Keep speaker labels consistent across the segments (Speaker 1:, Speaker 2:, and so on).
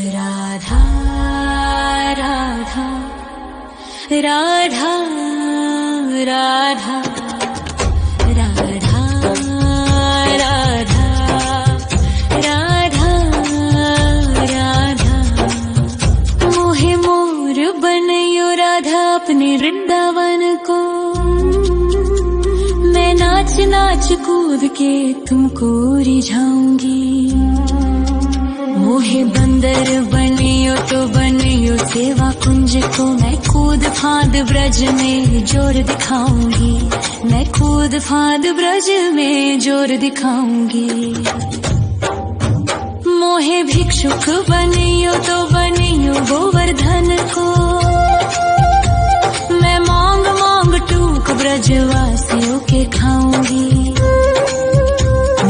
Speaker 1: राधा राधा राधा राधा राधा राधा राधा राधा मोहे मोर बनयो राधा अपने वृंदावन को। मैं नाच नाच कूद के तुमको रिझाऊंगी। मोहे बंदर बनियो तो बनियो सेवा कुंज को। मैं कूद फांद ब्रज में जोर दिखाऊंगी। मैं कूद फांद ब्रज में जोर दिखाऊंगी। मोहे भिक्षुक बनियो तो बनियो गोवर्धन को। मैं मांग मांग टूक ब्रजवासियों के खाऊंगी।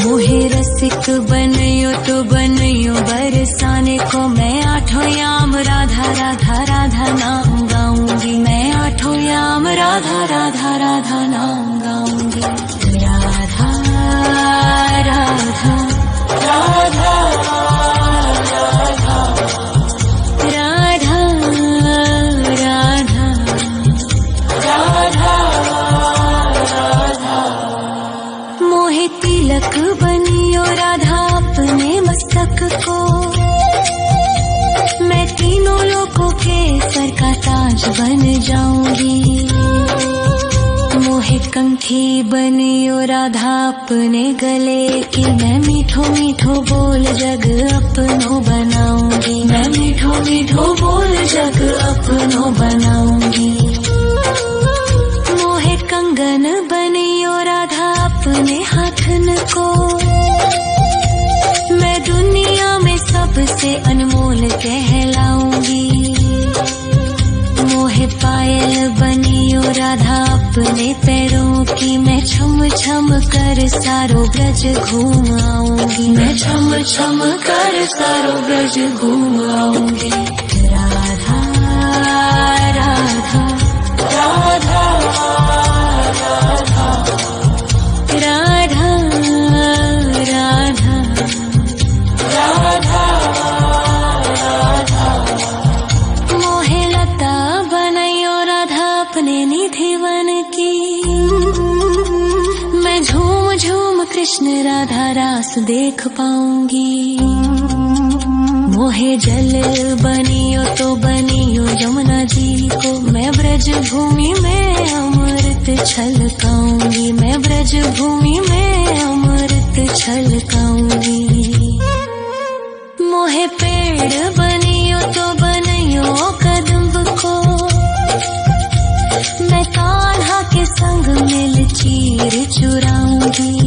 Speaker 1: मोहे रसिक बनियो तो बनियो बरसाने को। मैं आठों याम राधा राधा राधा नाम गाऊंगी। मैं आठों याम राधा राधा राधा नाम गाऊंगी। राधा राधा राधा राधा राधा राधा राधा। मोहे तिलक बनियो राधा अपने मस्तक को। मैं तीनों लोगों के सर का ताज बन जाऊंगी। मोहे कंठी बनियो राधा अपने गले की। मैं मीठो मीठो बोल जग अपनो बनाऊंगी। मैं मीठो मीठो बोल जग अपनो बनाऊंगी। मोहे कंगन बनियो राधा अपने हाथन को। मैं दुनिया में सबसे अनमोल कहलाऊंगी। मोहे पायल बनियो राधा अपने पैरों की। मैं छम छम कर सारो ब्रज घूम आऊंगी। मैं छम छम कर सारो ब्रज घूम आऊंगी। राधा राधा राधा राधा राधा राधा राधा। मोहे लता बनयो राधा अपने निधि वन की। मैं झूम झूम कृष्ण राधा रास देख पाऊंगी। मोहे जल बनियो तो बनियो यमुना जी को। मैं ब्रज भूमि में अमृत छलकाऊंगी। मैं ब्रज भूमि में अमृत छलकाऊंगी। मोहे पेड़ बनियो तो बनियो कदम्ब को। मैं कान्हा के संग मिल चीर चुराऊंगी।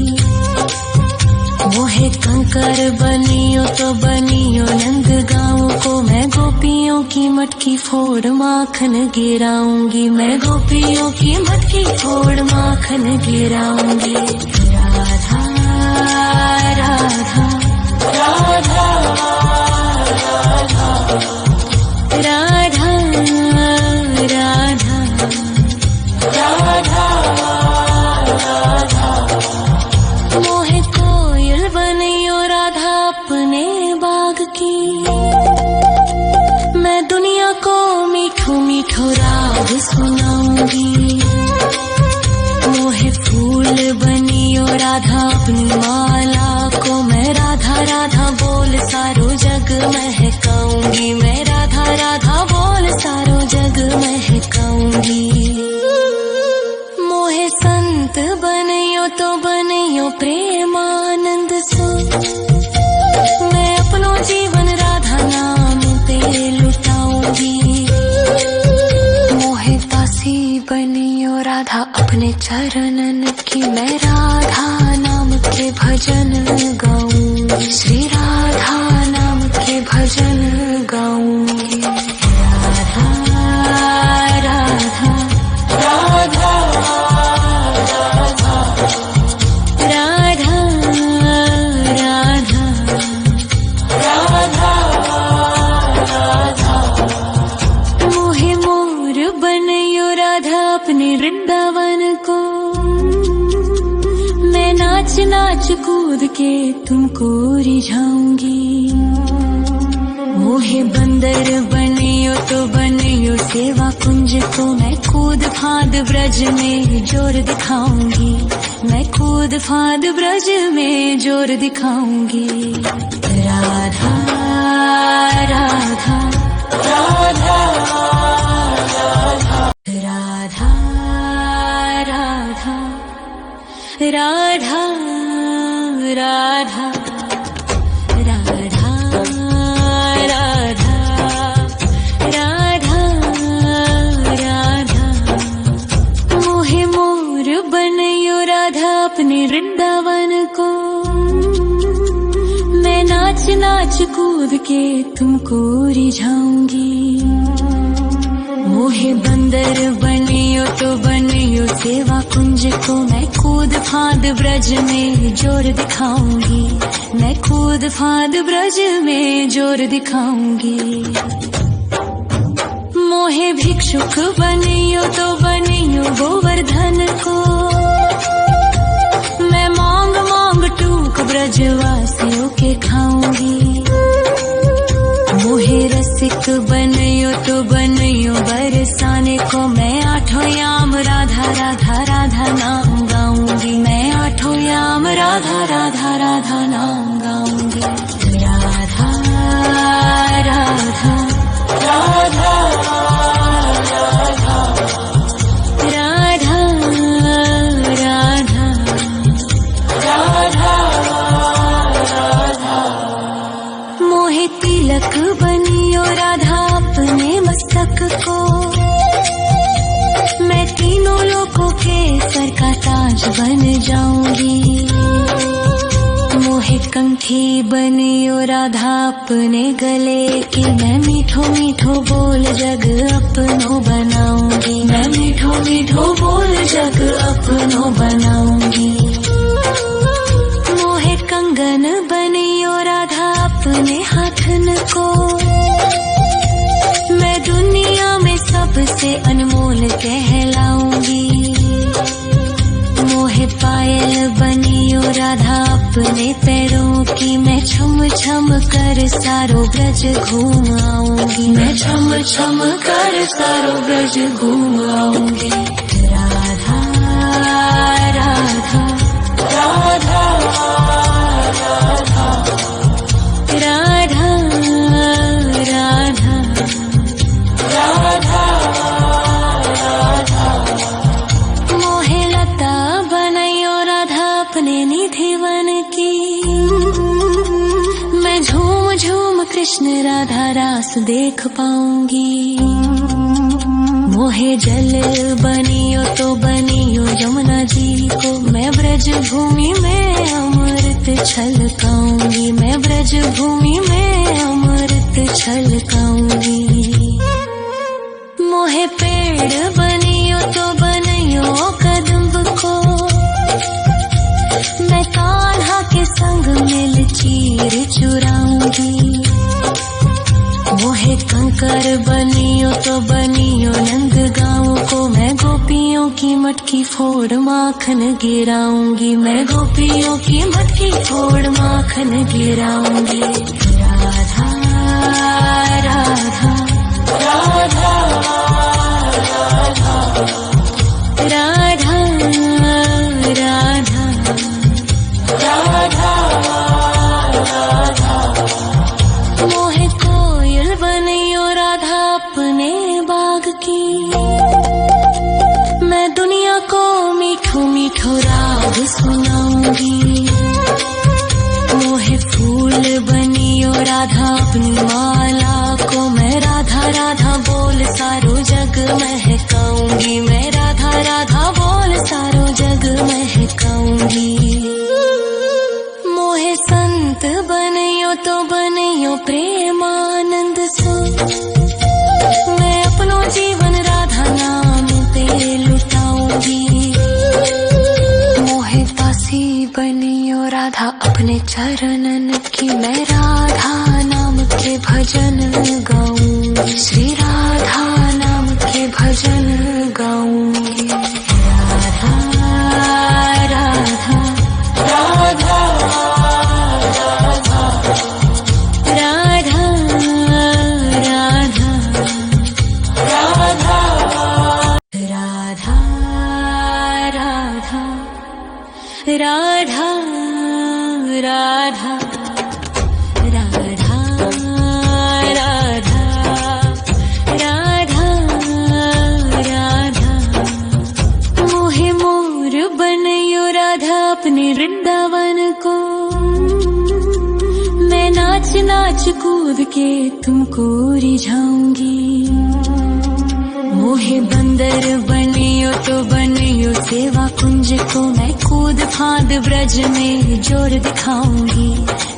Speaker 1: मोहे कंकर बनियो तो बनियो नंद गाँव को। मैं गोपियों की मटकी फोड़ माखन गिराऊंगी। मैं गोपियों की मटकी फोड़ माखन गिराऊंगी। राधा राधा राधा राधा राधा राधा राधा। मोहे कोयल बनियो राधा अपने बाग की। मैं दुनिया को मीठो मीठो राग सुनाऊंगी। मोहे फूल बनियो राधा अपनी माला को। मैं राधा राधा बोल सारो जग महकाऊंगी। मैं राधा राधा बोल सारो जग महकाऊंगी। मोहे संत बनियो तो बनियो प्रेमानंद सो। मैं अपनो जीवन राधा नाम पे लुटाऊंगी। मोहे दासी बनियो राधा अपने चरणन की। मैं राधा नाम के भजन गाऊंगी। श्री राधा नाम के भजन गाऊंगी। राधा राधा राधा राधा राधा राधा राधा। मोहे मोर बनयो राधा अपने वृंदावन को। मैं नाच नाच कूद के तुमको रिझाऊंगी। मोहे बंदर बनियो तो बनियो सेवा कुंज को, मैं कूद फांद ब्रज में जोर दिखाऊंगी, मैं कूद फांद ब्रज में जोर दिखाऊंगी। राधा राधा राधा राधा राधा राधा राधा राधा राधा राधा राधा। मोहे मोर बनयो राधा अपने वृंदावन को, मैं नाच नाच कूद के तुमको रिझाऊंगी। मोहे बंदर बनियो तो बनियो सेवा कुंज को, मैं कूद फांद ब्रज में जोर दिखाऊंगी, मैं कूद फांद ब्रज में जोर दिखाऊंगी। मोहे भिक्षुक बनियो तो बनियो गोवर्धन को, मैं मांग मांग टूक ब्रजवासियों के खाऊंगी। मोहे रसिक बनियो तो बनियो बरसाने को, मैं आठों याम राधा राधा राधा नाम गाऊंगी, मैं आठों याम राधा राधा राधा नाम गाऊंगी। राधा राधा राधा राधा राधा राधा राधा। मोहे तिलक बनियो राधा अपने मस्तक को, मैं तीनों लोकों के सर का ताज बन जाऊंगी। मोहे कंठी बनियो राधा अपने गले की, मैं मीठो मीठो बोल जग अपनो बनाऊंगी, मैं मीठो मीठो बोल जग अपनो बनाऊंगी। मोहे कंगन बनियो राधा अपने हाथन को, मैं दुनिया में सबसे अनमोल कहलाऊंगी। मोहे पायल बनियो राधा अपने पैरों की, मैं छम छम कर सारो ब्रज घूम आऊंगी, मैं छम छम कर सारो ब्रज घूम आऊंगी। राधा राधा राधा राधा राधा राधा राधा। मोहे लता बनयो राधा अपने निधिवन की, मैं झूम झूम कृष्ण राधा रास देख पाऊंगी। मोहे जल बनियो तो बनियो यमुना जी को, मैं ब्रज भूमि में अमृत छलकाऊंगी, मैं ब्रज भूमि में अमृत छलकाऊंगी। मोहे पेड़ बनियो तो बनियो कदम्ब को, मैं कान्हा के संग मिल चीर चुराऊंगी। मोहे कंकर बनियो तो बनियो नंद गाँव को, मैं गोपियों की मटकी फोड़ माखन गिराऊंगी, मैं गोपियों की मटकी फोड़ माखन गिराऊंगी। राधा राधा राधा राधा राधा राधा राधा। मोहे कोयल बनियो राधा अपने बाग की, मैं दुनिया को मीठो मीठो राग सुनाऊंगी। मोहे फूल बनियो राधा अपनी माला को, मैं राधा राधा बोल सारो जग महकाऊंगी, मैं राधा राधा बोल सारो जग महकाऊंगी। मोहे संत बनियो तो बनियो प्रेमानंद सो, मैं अपनो जीवन राधा नाम पे लुटाऊंगी। मोहे दासी बनियो राधा अपने चरणन की, मैं राधा नाम के भजन गाऊंगी, श्री राधा नाम के भजन गाऊंगी। राधा राधा राधा राधा राधा राधा राधा राधा राधा राधा राधा मोहे मोर बनयो राधा अपने वृंदावन को। मैं नाच नाच कूद के तुमको रिझाऊंगी। मोहे बंदर बनियो तो बनियो सेवा कुंज को। मैं कूद फांद ब्रज में जोर दिखाऊंगी।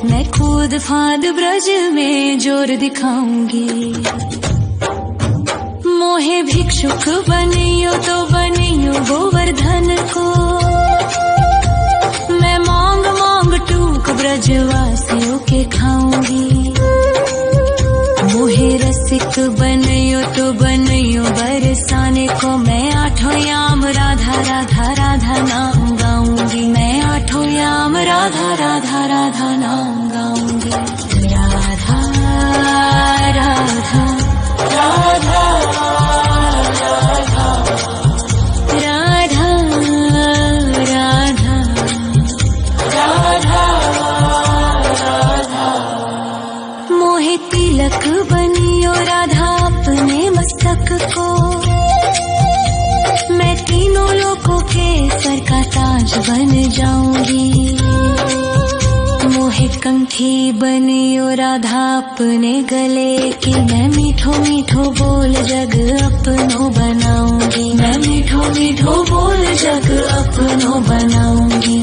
Speaker 1: मैं कूद फांद ब्रज में जोर दिखाऊंगी। मोहे भिक्षुक बनियो तो बनियो गोवर्धन को। मैं मांग मांग टूक ब्रजवासियों के खाऊंगी। मोहे रसिक बनियो तो बनियो बरसाने को। मैं आठों याम राधा राधा राधा नाम गाऊंगी। मैं आठों याम राधा राधा राधा नाम गाऊंगी। राधा राधा राधा राधा राधा राधा राधा मोहे तिलक बनियो राधा अपने मस्तक को। मैं तीनों लोगों के सर का ताज बन जाऊंगी। मोहे कंठी बनियो राधा अपने गले की। मैं मीठो मीठो बोल जग अपनो बनाऊंगी। मैं मीठो मीठो बोल जग अपनो बनाऊंगी।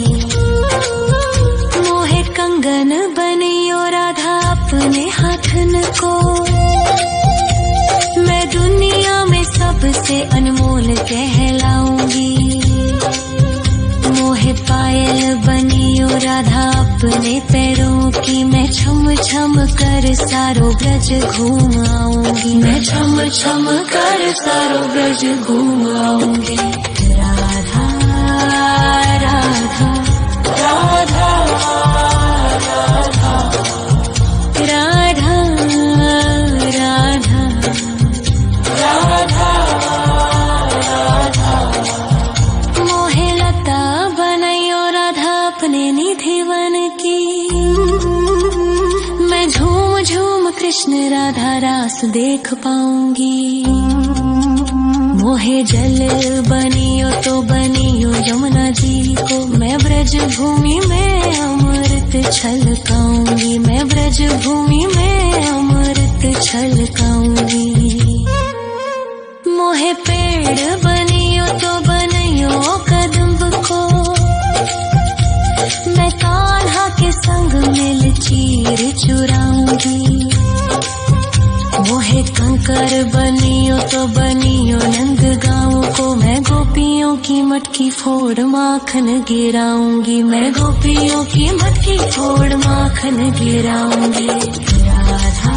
Speaker 1: मोहे कंगन बनियो राधा अपने हाथन को। मैं दुनिया में सबसे अनमोल कहलाऊंगी। मोहे पायल बनियो राधा अपने पैरों की। मैं छम छम कर सारो ब्रज घूम आऊंगी। मैं छम छम कर सारो ब्रज घूम आऊंगी। राधा राधा राधा राधा राधा राधा राधा राधा मोहे लता बनयो राधा अपने निधि वन की। मैं झूम झूम कृष्ण राधा रास देख पाऊंगी। मोहे जल बनियो तो बनियो यमुना जी को। मैं ब्रज भूमि में अमृत छलकाऊंगी। मैं ब्रज भूमि में अमृत छलकाऊंगी। मोहे पेड़ बनियो तो बनियो कदम्ब को। मैं कान्हा के संग मिल चीर चुराऊंगी। मोहे कंकर बनियो तो बनियो नंद गाँव को। मैं गोपियों की मटकी फोड़ माखन गिराऊंगी। मैं गोपियों की मटकी फोड़ माखन गिराऊंगी। राधा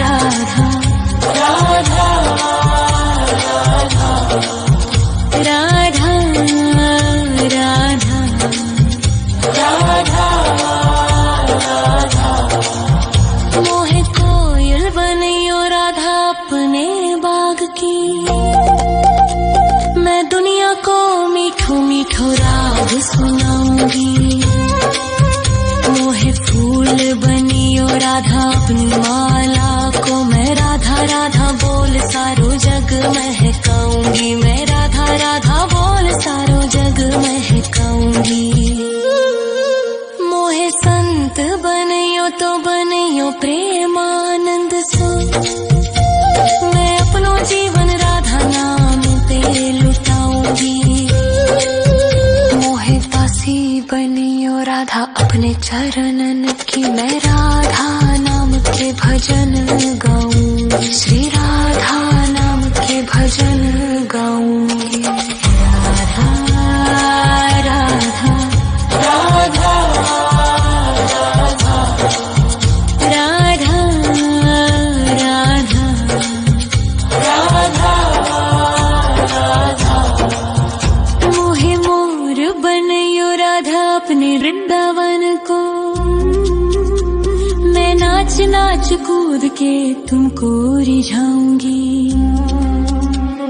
Speaker 1: राधा राधा राधा राधा राधा राधा राधा मोहे कोयल बनियो राधा अपने बाग की। मैं दुनिया को मीठो मीठो राग सुनाऊंगी। मोहे फूल बनियो राधा अपनी माला को। मैं राधा राधा बोल सारो जग महकाऊंगी। मैं राधा राधा बोल सारो जग महकाऊंगी। मोहे संत बनियो तो बनियो प्रेमानंद सो। मैं अपनो जीवन राधा नाम पे लुटाऊंगी। मोहे दासी बनियो राधा अपने चरणन की। मैं राधा नाम के भजन गाऊंगी। श्री राधा नाम के भजन गाऊंगी। राधा राधा राधा राधा राधा राधा राधा राधा मोहे मोर बनयो राधा अपने वृंदावन को। मैं नाच नाच कूद के तुमको रिझाऊंगी।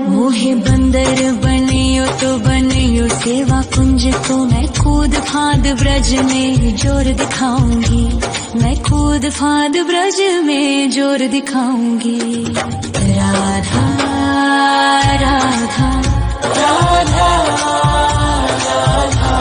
Speaker 1: मोहे बंदर बनियो तो बनियो सेवा कुंज को मैं कूद फांद ब्रज में जोर दिखाऊंगी, मैं कूद फांद ब्रज में जोर दिखाऊंगी।